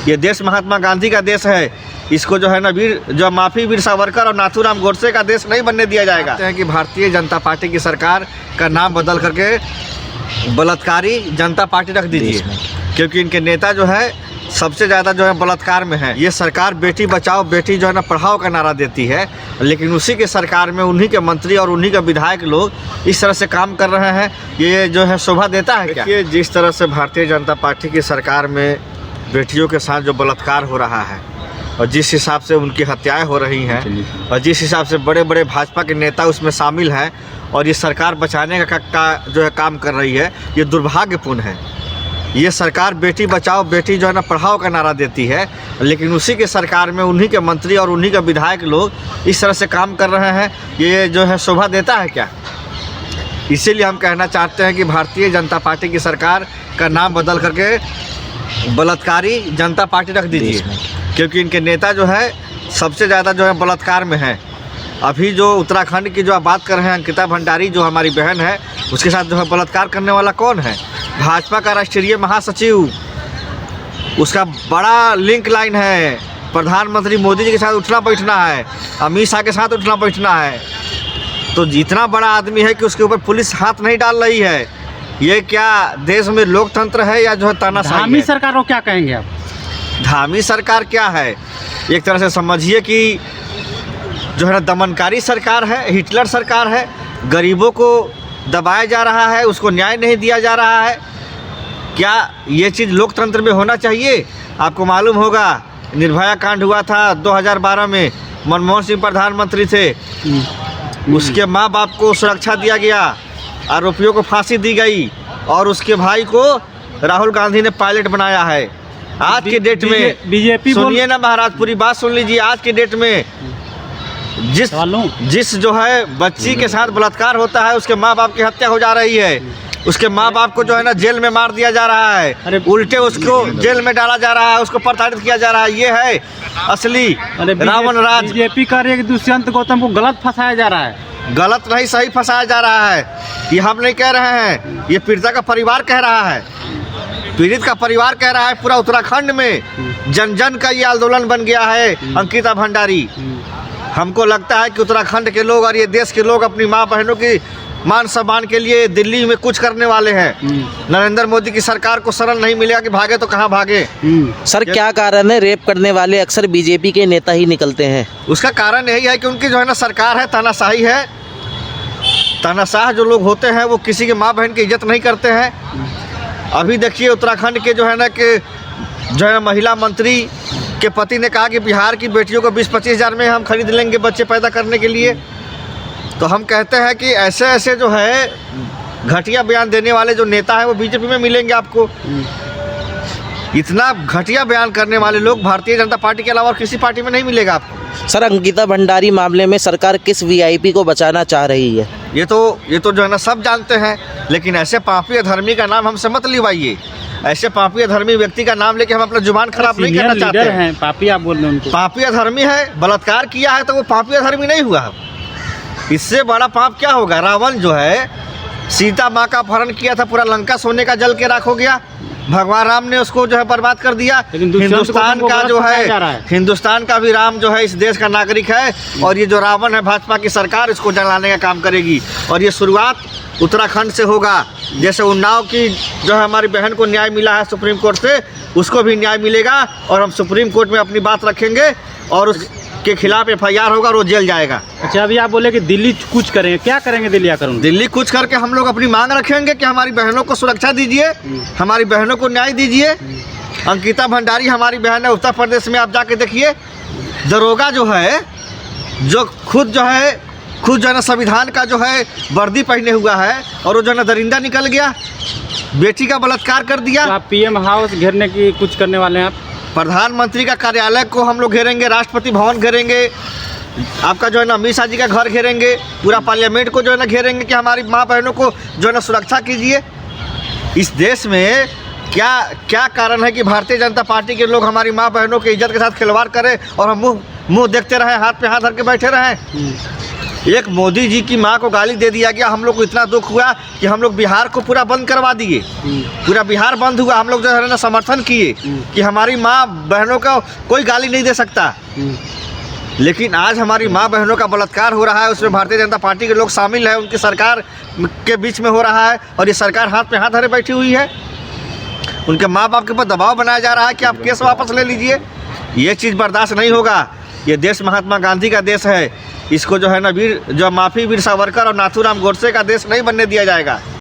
ये देश महात्मा गांधी का देश है। इसको जो है ना वीर सावरकर और नाथूराम गोडसे का देश नहीं बनने दिया जाएगा। कि भारतीय जनता पार्टी की सरकार का नाम बदल करके बलात्कारी जनता पार्टी रख दीजिए, क्योंकि इनके नेता जो है सबसे ज़्यादा जो है बलात्कार में है। ये सरकार बेटी बचाओ बेटी जो है ना पढ़ाओ का नारा देती है, लेकिन उसी के सरकार में उन्हीं के मंत्री और उन्हीं के विधायक लोग इस तरह से काम कर रहे हैं। ये जो है शोभा देता है क्या? जिस तरह से भारतीय जनता पार्टी की सरकार में बेटियों के साथ जो बलात्कार हो रहा है और जिस हिसाब से उनकी हत्याएं हो रही हैं और जिस हिसाब से बड़े बड़े भाजपा के नेता उसमें शामिल हैं और ये सरकार बचाने का जो है काम कर रही है, ये दुर्भाग्यपूर्ण है। ये सरकार बेटी बचाओ बेटी जो है ना पढ़ाओ का नारा देती है, लेकिन उसी के सरकार में उन्हीं के मंत्री और उन्हीं के विधायक लोग इस तरह से काम कर रहे हैं। ये जो है शोभा देता है क्या? इसीलिए हम कहना चाहते हैं कि भारतीय जनता पार्टी की सरकार का नाम बदल करके बलात्कारी जनता पार्टी रख दीजिए, क्योंकि इनके नेता जो है सबसे ज़्यादा जो है बलात्कार में है। अभी जो उत्तराखंड की जो आप बात कर रहे हैं, अंकिता भंडारी जो हमारी बहन है, उसके साथ जो है बलात्कार करने वाला कौन है? भाजपा का राष्ट्रीय महासचिव, उसका बड़ा लिंक लाइन है। प्रधानमंत्री मोदी जी के साथ उठना बैठना है, अमित शाह के साथ उठना बैठना है। तो जितना बड़ा आदमी है कि उसके ऊपर पुलिस हाथ नहीं डाल रही है। ये क्या देश में लोकतंत्र है या जो है तानाशाही? धामी सरकार को क्या कहेंगे आप? धामी सरकार क्या है? एक तरह से समझिए कि जो है ना दमनकारी सरकार है, हिटलर सरकार है। गरीबों को दबाया जा रहा है, उसको न्याय नहीं दिया जा रहा है। क्या ये चीज़ लोकतंत्र में होना चाहिए? आपको मालूम होगा निर्भया कांड हुआ था 2012 में, मनमोहन सिंह प्रधानमंत्री थे, उसके माँ बाप को सुरक्षा दिया गया, आरोपियों को फांसी दी गई और उसके भाई को राहुल गांधी ने पायलट बनाया है। आज के डेट में बीजेपी सुनिए ना महाराज, पूरी बात सुन लीजिए। आज के डेट में जिस जो है बच्ची के साथ बलात्कार होता है, उसके माँ बाप की हत्या हो जा रही है, उसके माँ बाप को जो है ना जेल में मार दिया जा रहा है, उल्टे उसको जेल में डाला जा रहा है, उसको प्रताड़ित किया जा रहा है। ये है असली रावण राज। बीजेपी कर रही है कि दुष्यंत गौतम को गलत फंसाया जा रहा है। गलत नहीं, सही फंसाया जा रहा है। ये हम नहीं कह रहे हैं, ये पीड़िता का परिवार कह रहा है, पीड़ित का परिवार कह रहा है। पूरा उत्तराखंड में जन जन का ये आंदोलन बन गया है। अंकिता भंडारी, हमको लगता है कि उत्तराखंड के लोग और ये देश के लोग अपनी माँ बहनों की मान सम्मान के लिए दिल्ली में कुछ करने वाले हैं। नरेंद्र मोदी की सरकार को शरण नहीं मिलेगा कि भागे तो कहाँ भागे। सर क्या कारण है रेप करने वाले अक्सर बीजेपी के नेता ही निकलते हैं? उसका कारण यही है कि उनकी जो है ना सरकार है, तानाशाही है। तानाशाह जो लोग होते हैं वो किसी के माँ बहन की इज्जत नहीं करते हैं। अभी देखिए उत्तराखंड के जो है ना महिला मंत्री के पति ने कहा कि बिहार की बेटियों को 20-25 हज़ार में हम खरीद लेंगे बच्चे पैदा करने के लिए। तो हम कहते हैं कि ऐसे जो है घटिया बयान देने वाले जो नेता हैं वो बीजेपी में मिलेंगे आपको। इतना घटिया बयान करने वाले लोग भारतीय जनता पार्टी के अलावा और किसी पार्टी में नहीं मिलेगा आपको। सर अंकिता भंडारी मामले में सरकार किस वीआईपी को बचाना चाह रही है? ये तो जो है ना सब जानते हैं, लेकिन ऐसे पापी अधर्मी का नाम हमसे मत लिवाइए। ऐसे पापी अधर्मी व्यक्ति का नाम लेके हम अपना जुबान खराब नहीं करना चाहते हैं। पापी आप बोल रहे हैं उनको? पापी अधर्मी है, बलात्कार किया है तो वो पापी अधर्मी नहीं हुआ। इससे बड़ा पाप क्या होगा? रावण जो है सीता माँ का अपहरण किया था, पूरा लंका सोने का जल के राख हो गया। भगवान राम ने उसको जो है बर्बाद कर दिया। हिंदुस्तान का जो है हिंदुस्तान का भी राम जो है इस देश का नागरिक है, और ये जो रावण है भाजपा की सरकार इसको जलाने का काम करेगी। और ये शुरुआत उत्तराखंड से होगा। जैसे उन्नाव की जो है हमारी बहन को न्याय मिला है सुप्रीम कोर्ट से, उसको भी न्याय मिलेगा और हम सुप्रीम कोर्ट में अपनी बात रखेंगे और उसके खिलाफ FIR होगा और वो जेल जाएगा। अच्छा, अभी आप बोले कि दिल्ली कुछ करेंगे, क्या करेंगे दिल्ली आकर? दिल्ली कुछ करके हम लोग अपनी मांग रखेंगे कि हमारी बहनों को सुरक्षा दीजिए, हमारी बहनों को न्याय दीजिए। अंकिता भंडारी हमारी बहन है, उत्तर प्रदेश में आप जाके देखिए, दरोगा जो है जो खुद जो है ना संविधान का जो है वर्दी पहने हुआ है और वो जो है ना दरिंदा निकल गया, बेटी का बलात्कार कर दिया। तो आप PM हाउस घेरने की कुछ करने वाले हैं आप? प्रधानमंत्री का कार्यालय को हम लोग घेरेंगे, राष्ट्रपति भवन घेरेंगे, आपका जो है ना अमित शाह जी का घर घेरेंगे, पूरा पार्लियामेंट को जो है ना घेरेंगे कि हमारी माँ बहनों को जो है ना सुरक्षा कीजिए। इस देश में क्या कारण है कि भारतीय जनता पार्टी के लोग हमारी माँ बहनों की इज्जत के साथ खिलवाड़ करें और हम मुंह देखते रहें, हाथ पे हाथ धर के बैठे रहें? एक मोदी जी की माँ को गाली दे दिया गया, हम लोग को इतना दुख हुआ कि हम लोग बिहार को पूरा बंद करवा दिए। पूरा बिहार बंद हुआ, हम लोग जो है ना समर्थन किए कि हमारी माँ बहनों को कोई गाली नहीं दे सकता। लेकिन आज हमारी माँ बहनों का बलात्कार हो रहा है, उसमें भारतीय जनता पार्टी के लोग शामिल हैं, उनकी सरकार के बीच में हो रहा है और ये सरकार हाथ पे हाथ धरे बैठी हुई है। उनके माँ बाप के ऊपर दबाव बनाया जा रहा है कि आप केस वापस ले लीजिए। ये चीज़ बर्दाश्त नहीं होगा। ये देश महात्मा गांधी का देश है, इसको जो है ना वीर माफी वीर सावरकर और नाथूराम गोडसे का देश नहीं बनने दिया जाएगा।